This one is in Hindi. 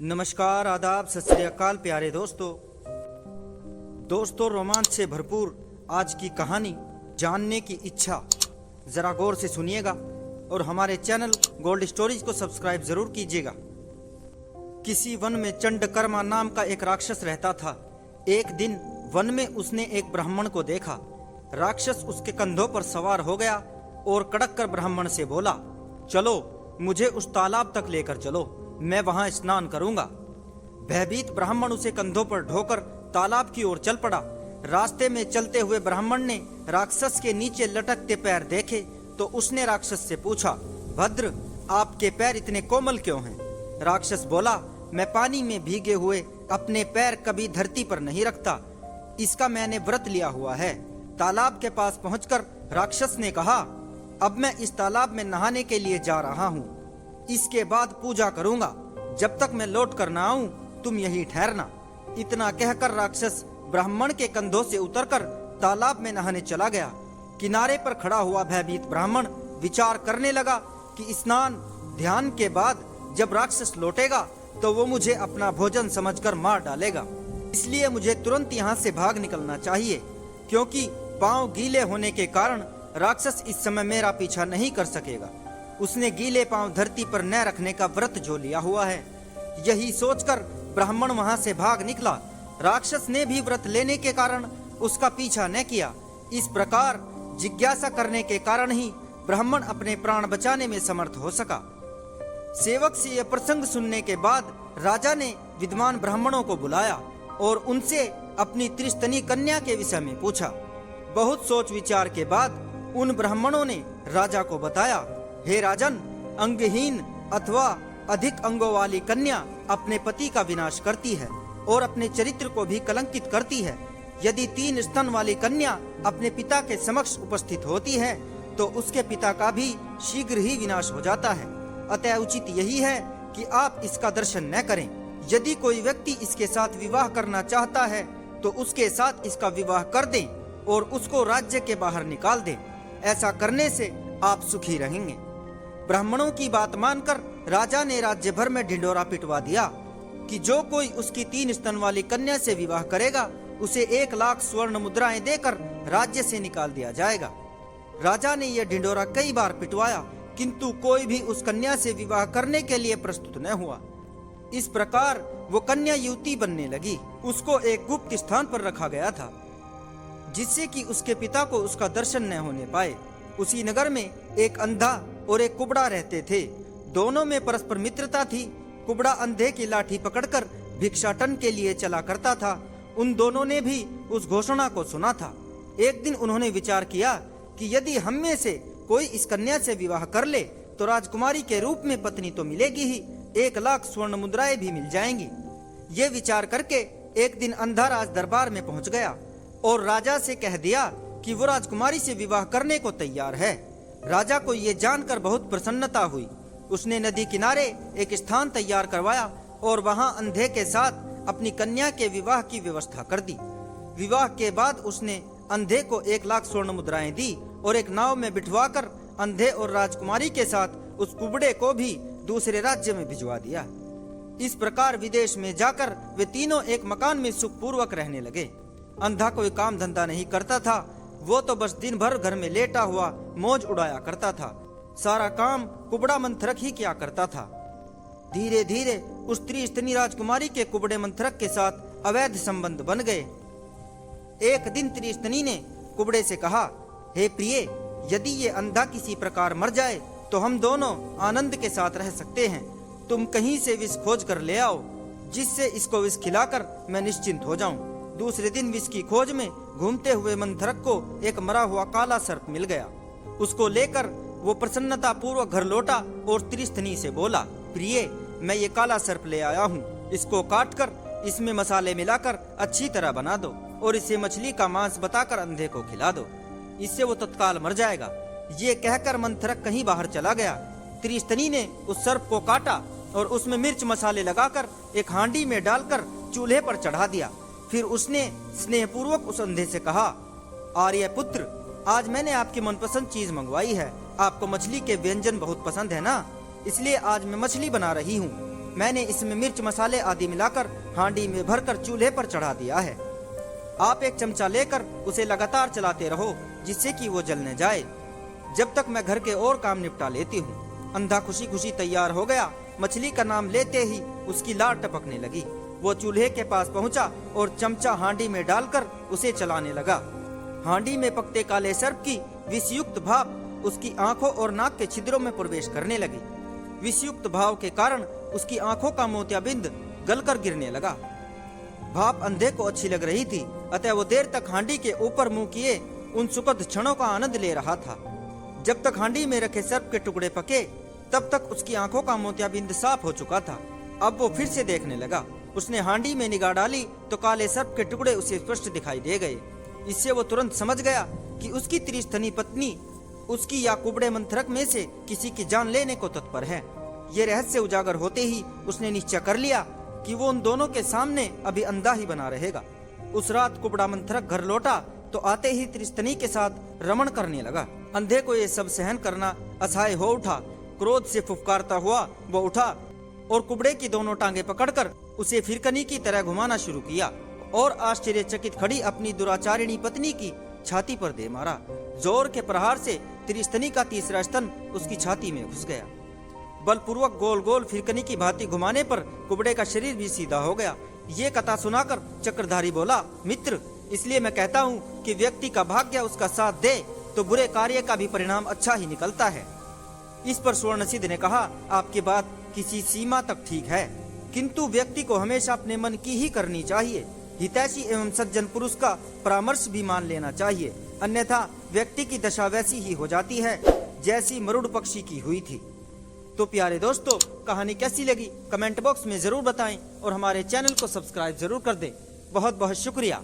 नमस्कार, आदाब, सत श्री अकाल प्यारे दोस्तों, रोमांच से भरपूर आज की कहानी जानने की इच्छा ज़रा गौर से सुनिएगा और हमारे चैनल गोल्ड स्टोरीज को सब्सक्राइब ज़रूर कीजिएगा। किसी वन में चंडकर्मा नाम का एक राक्षस रहता था। एक दिन वन में उसने एक ब्राह्मण को देखा। राक्षस उसके कंधों पर सवार हो गया और कड़क कर ब्राह्मण से बोला, चलो मुझे उस तालाब तक लेकर चलो, मैं वहां स्नान करूंगा। भयभीत ब्राह्मण उसे कंधों पर ढोकर तालाब की ओर चल पड़ा। रास्ते में चलते हुए ब्राह्मण ने राक्षस के नीचे लटकते पैर देखे तो उसने राक्षस से पूछा, भद्र, आपके पैर इतने कोमल क्यों हैं? राक्षस बोला, मैं पानी में भीगे हुए अपने पैर कभी धरती पर नहीं रखता, इसका मैंने व्रत लिया हुआ है। तालाब के पास पहुंचकर राक्षस ने कहा, अब मैं इस तालाब में नहाने के लिए जा रहा हूँ, इसके बाद पूजा करूंगा। जब तक मैं लौट कर न आऊं तुम यहीं ठहरना। इतना कहकर राक्षस ब्राह्मण के कंधों से उतरकर तालाब में नहाने चला गया। किनारे पर खड़ा हुआ भयभीत ब्राह्मण विचार करने लगा कि स्नान ध्यान के बाद जब राक्षस लौटेगा तो वो मुझे अपना भोजन समझकर मार डालेगा, इसलिए मुझे तुरंत यहाँ से भाग निकलना चाहिए, क्योंकि पांव गीले होने के कारण राक्षस इस समय मेरा पीछा नहीं कर सकेगा। उसने गीले पांव धरती पर न रखने का व्रत जो लिया हुआ है। यही सोचकर ब्राह्मण वहां से भाग निकला। राक्षस ने भी व्रत लेने के कारण उसका पीछा न किया। इस प्रकार जिज्ञासा करने के कारण ही ब्राह्मण अपने प्राण बचाने में समर्थ हो सका। सेवक से यह प्रसंग सुनने के बाद राजा ने विद्वान ब्राह्मणों को बुलाया और उनसे अपनी त्रिस्तनी कन्या के विषय में पूछा। बहुत सोच विचार के बाद उन ब्राह्मणों ने राजा को बताया, हे राजन, अंगहीन अथवा अधिक अंगों वाली कन्या अपने पति का विनाश करती है और अपने चरित्र को भी कलंकित करती है। यदि 3 स्तन वाली कन्या अपने पिता के समक्ष उपस्थित होती है तो उसके पिता का भी शीघ्र ही विनाश हो जाता है। अतः उचित यही है कि आप इसका दर्शन न करें। यदि कोई व्यक्ति इसके साथ विवाह करना चाहता है तो उसके साथ इसका विवाह कर दें और उसको राज्य के बाहर निकाल दें। ऐसा करने से आप सुखी रहेंगे। ब्राह्मणों की बात मानकर राजा ने राज्य भर में ढिंढोरा पिटवा दिया कि जो कोई उसकी 3 स्तन वाली कन्या से विवाह करेगा उसे 1 लाख स्वर्ण मुद्राएं देकर राज्य से निकाल दिया जाएगा। राजा ने यह ढिंढोरा कई बार पिटवाया, किंतु कोई भी उस कन्या से विवाह करने के लिए प्रस्तुत न हुआ। इस प्रकार वो कन्या युवती बनने लगी। उसको एक गुप्त स्थान पर रखा गया था, जिससे कि उसके पिता को उसका दर्शन न होने पाए। उसी नगर में एक अंधा और एक कुबड़ा रहते थे। दोनों में परस्पर मित्रता थी। कुबड़ा अंधे की लाठी पकड़कर भिक्षाटन के लिए चला करता था। उन दोनों ने भी उस घोषणा को सुना था। एक दिन उन्होंने विचार किया कि यदि हम में से कोई इस कन्या से विवाह कर ले तो राजकुमारी के रूप में पत्नी तो मिलेगी ही, 1 लाख स्वर्ण मुद्राएं भी मिल जाएंगी। ये विचार करके एक दिन अंधा राज दरबार में पहुंच गया और राजा से कह दिया कि वो राजकुमारी से विवाह करने को तैयार है। राजा को ये जानकर बहुत प्रसन्नता हुई। उसने नदी किनारे एक स्थान तैयार करवाया और वहां अंधे के साथ अपनी कन्या के विवाह की व्यवस्था कर दी। विवाह के बाद उसने अंधे को 1 लाख स्वर्ण मुद्राएं दी और एक नाव में बिठवाकर अंधे और राजकुमारी के साथ उस कुबड़े को भी दूसरे राज्य में भिजवा दिया। इस प्रकार विदेश में जाकर वे तीनों एक मकान में सुखपूर्वक रहने लगे। अंधा कोई काम धंधा नहीं करता था। वो तो बस दिन भर घर में लेटा हुआ मौज उड़ाया करता था। सारा काम कुबड़ा मंथरक ही किया करता था। धीरे धीरे उस त्रिस्तनी राजकुमारी के कुबड़े मंथरक के साथ अवैध संबंध बन गए। एक दिन त्रिस्तनी ने कुबड़े से कहा, हे प्रिय, यदि ये अंधा किसी प्रकार मर जाए तो हम दोनों आनंद के साथ रह सकते हैं। तुम कहीं से विष खोज कर ले आओ, जिससे इसको विष खिलाकर मैं निश्चिंत हो जाऊं। दूसरे दिन विष की खोज में घूमते हुए मंथरक को एक मरा हुआ काला सर्प मिल गया। उसको लेकर वो प्रसन्नता पूर्वक घर लौटा और त्रिस्तनी से बोला, प्रिय, मैं ये काला सर्प ले आया हूँ। इसको काटकर इसमें मसाले मिलाकर अच्छी तरह बना दो और इसे मछली का मांस बताकर अंधे को खिला दो, इससे वो तत्काल मर जाएगा। ये कहकर मंथरक कहीं बाहर चला गया। त्रिस्तनी ने उस सर्प को काटा और उसमें मिर्च मसाले लगाकर एक हांडी में डालकर चूल्हे पर चढ़ा दिया। फिर उसने स्नेहपूर्वक उस अंधे से कहा, आर्य पुत्र, आज मैंने आपकी मनपसंद चीज मंगवाई है। आपको मछली के व्यंजन बहुत पसंद है ना, इसलिए आज मैं मछली बना रही हूँ। मैंने इसमें मिर्च मसाले आदि मिलाकर हांडी में भरकर चूल्हे पर चढ़ा दिया है। आप एक चमचा लेकर उसे लगातार चलाते रहो जिससे कि वो जल न जाए, जब तक मैं घर के और काम निपटा लेती हूँ। अंधा खुशी खुशी तैयार हो गया। मछली का नाम लेते ही उसकी लार टपकने लगी। वो चूल्हे के पास पहुंचा और चमचा हांडी में डालकर उसे चलाने लगा। हांडी में पकते काले सर्प की विषयुक्त भाप उसकी आंखों और नाक के छिद्रों में प्रवेश करने लगी। विषयुक्त भाव के कारण उसकी आंखों का मोतियाबिंद गलकर गिरने लगा। भाप अंधे को अच्छी लग रही थी, अतः वो देर तक हांडी के ऊपर मुंह किए उन सुखद क्षणों का आनंद ले रहा था। जब तक हांडी में रखे सर्प के टुकड़े पके, तब तक उसकी आंखों का मोतियाबिंद साफ हो चुका था। अब वो फिर से देखने लगा। उसने हांडी में निगाह डाली तो काले सर्प के टुकड़े उसे स्पष्ट दिखाई दे गए। इससे वो तुरंत समझ गया कि उसकी त्रिस्तनी पत्नी उसकी या कुबड़े मंथरक में से किसी की जान लेने को तत्पर है। ये रहस्य उजागर होते ही उसने निश्चय कर लिया कि वो उन दोनों के सामने अभी अंधा ही बना रहेगा। उस रात कुबड़ा मंथरक घर लौटा तो आते ही त्रिस्तनी के साथ रमण करने लगा। अंधे को ये सब सहन करना असहाय हो उठा। क्रोध से फुफकारता हुआ वो उठा और कुबड़े की दोनों टांगे पकड़कर उसे फिरकनी की तरह घुमाना शुरू किया और आश्चर्यचकित खड़ी अपनी दुराचारिणी पत्नी की छाती पर दे मारा। जोर के प्रहार से त्रिस्तनी का तीसरा स्तन उसकी छाती में घुस गया। बलपूर्वक गोल गोल फिरकनी की भांति घुमाने पर कुबड़े का शरीर भी सीधा हो गया। ये कथा सुनाकर चक्रधारी बोला, मित्र, इसलिए मैं कहता हूँ कि व्यक्ति का भाग्य उसका साथ दे तो बुरे कार्य का भी परिणाम अच्छा ही निकलता है। इस पर स्वर्णसिद्ध ने कहा, आपकी बात किसी सीमा तक ठीक है, किंतु व्यक्ति को हमेशा अपने मन की ही करनी चाहिए। हितैषी एवं सज्जन पुरुष का परामर्श भी मान लेना चाहिए, अन्यथा व्यक्ति की दशा वैसी ही हो जाती है जैसी मरुड़ पक्षी की हुई थी। तो प्यारे दोस्तों, कहानी कैसी लगी कमेंट बॉक्स में जरूर बताएं और हमारे चैनल को सब्सक्राइब जरूर कर दें। बहुत बहुत शुक्रिया।